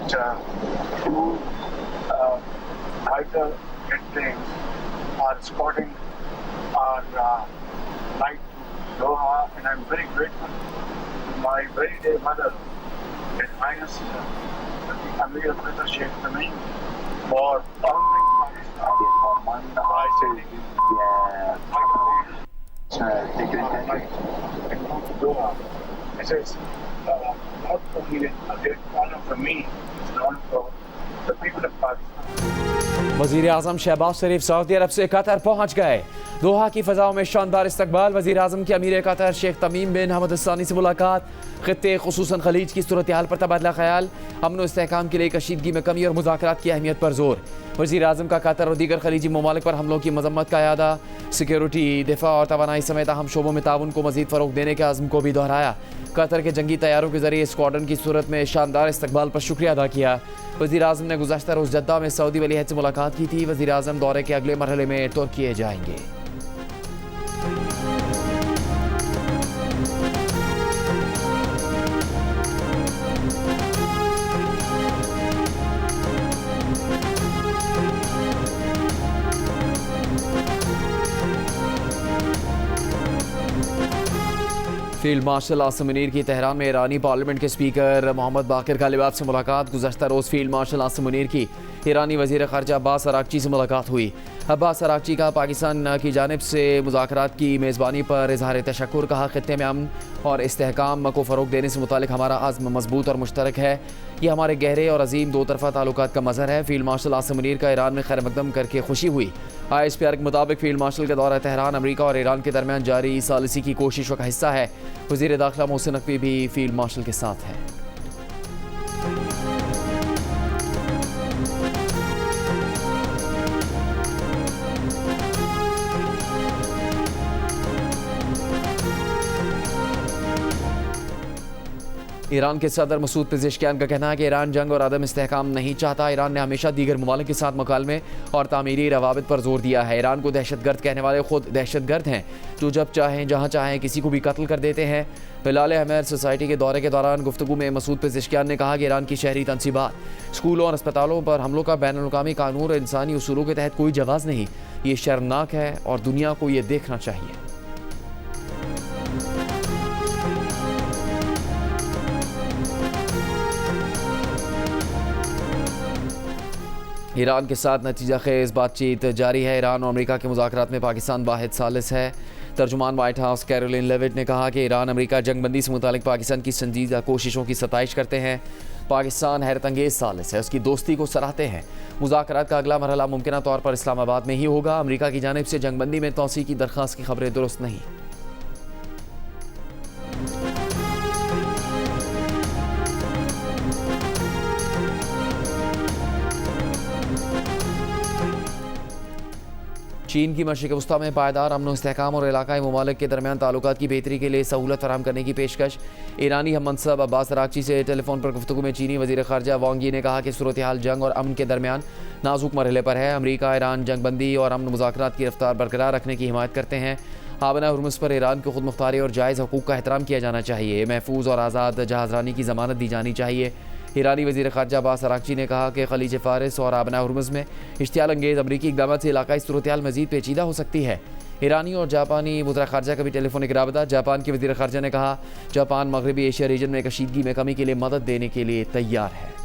two fighter jet planes are escorting our flight to Doha, and I'm very grateful to my very dear mother, His Highness the Amir Qatar Sheikh Tamim, for honoring Pakistan by saying, Doha. This is not only a great honor for me, it's an honor for the people of Pakistan. वज़ीर आज़म शहबाज शरीफ Saudi अरब से Qatar पहुँच गए। दोहा की फ़ज़ाओं में शानदार इस्तकबाल। वज़ीर आज़म की अमीर कतर शेख तमीम बिन हमद अल-सानी से मुलाकात। ख़ित्ते ख़ुसूसन खलीज की सूरत हाल पर तबादला ख्याल। अमन व इस्तेहकाम के लिए कशीदगी में कमी और मुज़ाकरात की अहमियत पर जोर। वज़ीर आज़म का कतर और दीगर खलीजी ममालिक पर हमलों की मजम्मत का यादा। सिक्योरिटी, दिफा और तवानाई समेत अहम शोबों में ताउन को मज़ीद फ़रोग़ देने के आज़म को भी दोहराया। कतर के जंगी तैयारों के ज़रिए स्क्वाड्रन की सूरत में शानदार इस्तकबाल पर शुक्रिया अदा किया। वज़ीर आज़म ने गुज़श्ता रोज़ जद्दा में सऊदी वली अहद से मुलाकात की थी। वज़ीर आज़म दौरे के अगले मरहले में तुर्की जाएंगे। फील्ड मार्शल आसिम मुनीर की तेहरान में ईरानी पार्लियामेंट के स्पीकर मोहम्मद बाकिर गालिबाफ से मुलाकात। गुज़श्ता रोज़ फील्ड मार्शल आसिम मुनीर की ईरानी वज़ीर ख़ारजा अब्बास अराग़ची से मुलाकात हुई। अब्बास अराग़ची का पाकिस्तान की जानिब से मुज़ाकरात की मेज़बानी पर इज़हार तशक्कुर। कहा, ख़ित्ते में अमन और इस्तेहकाम को फ़रोग़ देने से मुतालिक हमारा आज़्म मज़बूत और मुश्तरक है। यह हमारे गहरे और अजीम दो तरफ़ा ताल्लुकात का मज़हर है। फील्ड मार्शल आसिम मुनीर का ईरान में खैर मक़दम करके खुशी हुई। ISPR के मुताबिक फील्ड मार्शल का दौरा तेहरान अमरीका और ईरान के दरमियान जारी सालिसी की कोशिशों का हिस्सा है। वज़ीर दाखिला मोहसिन नक़वी भी फील्ड मार्शल के साथ है। ईरान के सदर मसूद पेज़ेश्कियान का कहना है कि ईरान जंग और अदम इस्तेहकाम नहीं चाहता। ईरान ने हमेशा दीगर ममालिक के साथ मुकालमे और तामीरी रवाबित पर जोर दिया है। ईरान को दहशतगर्द कहने वाले खुद दहशतगर्द हैं जो जब चाहें जहाँ चाहें किसी को भी कत्ल कर देते हैं। हिलाल अहमर सोसाइटी के दौरे के दौरान गुफ्तगू में मसूद पेज़ेश्कियान ने कहा कि ईरान की शहरी तनसीबात, स्कूलों और अस्पतालों पर हमलों का बैनुल-अक़वामी कानून और इंसानी उसूलों के तहत कोई जवाज़ नहीं। ये शर्मनाक है और दुनिया को ये देखना चाहिए। ईरान के साथ नतीजा खेज़ बातचीत जारी है। ईरान और अमेरिका के मुज़ाकरात में पाकिस्तान वाहिद सालिस है। तर्जुमान वाइट हाउस कैरोलिन लेविट ने कहा कि ईरान अमेरिका जंगबंदी से मुतालिक पाकिस्तान की संजीदा कोशिशों की सताइश करते हैं। पाकिस्तान हैरत अंगेज़ सालिस है, उसकी दोस्ती को सराहते हैं। मुज़ाकरात का अगला मरहला मुमकिन तौर पर इस्लामाबाद में ही होगा। अमेरिका की जानिब से जंगबंदी में तोसी की दरख्वास्त की खबरें दुरुस्त नहीं। चीन की मशरिक़ वस्ता में पायदार अमन इस्तेहकाम और इलाकाई ममालिक के दरमियान ताल्लुकात की बेहतरी के लिए सहूलत फराहम करने की पेशकश। ईरानी हम मनसब अब्बास अराग़ची से टेलीफोन पर गुफ्तगू में चीनी वज़ीर ख़ारजा वांग यी ने कहा कि सूरत हाल जंग और अमन के दरमियान नाजुक मरहले पर है। अमरीका ईरान जंगबंदी और अमन मुज़ाकरात की रफ्तार बरकरार रखने की हिमायत करते हैं। आबना हुर्मुज़ पर ईरान को खुद मुख्तारी और जायज़ हकूक़ का एहतराम किया जाना चाहिए। महफूज और आज़ाद जहाज़रानी की ज़मानत दी जानी चाहिए। ईरानी वज़ीर ख़ारजा अब्बास अराग़ची ने कहा कि खलीज फ़ारिस और आबना हुर्मुज़ में इश्तियाल अंगेज़ अमरीकी इक़दामात से इलाकाई सूरत हाल मज़ीद पेचीदा हो सकती है। ईरानी और जापानी वज़ीर ख़ारजा का भी टेलीफोनिक राबता। जापान के वज़ीर ख़ारजा ने कहा, जापान मग़रबी एशिया रीजन में कशीदगी में कमी के लिए मदद देने के लिए तैयार है।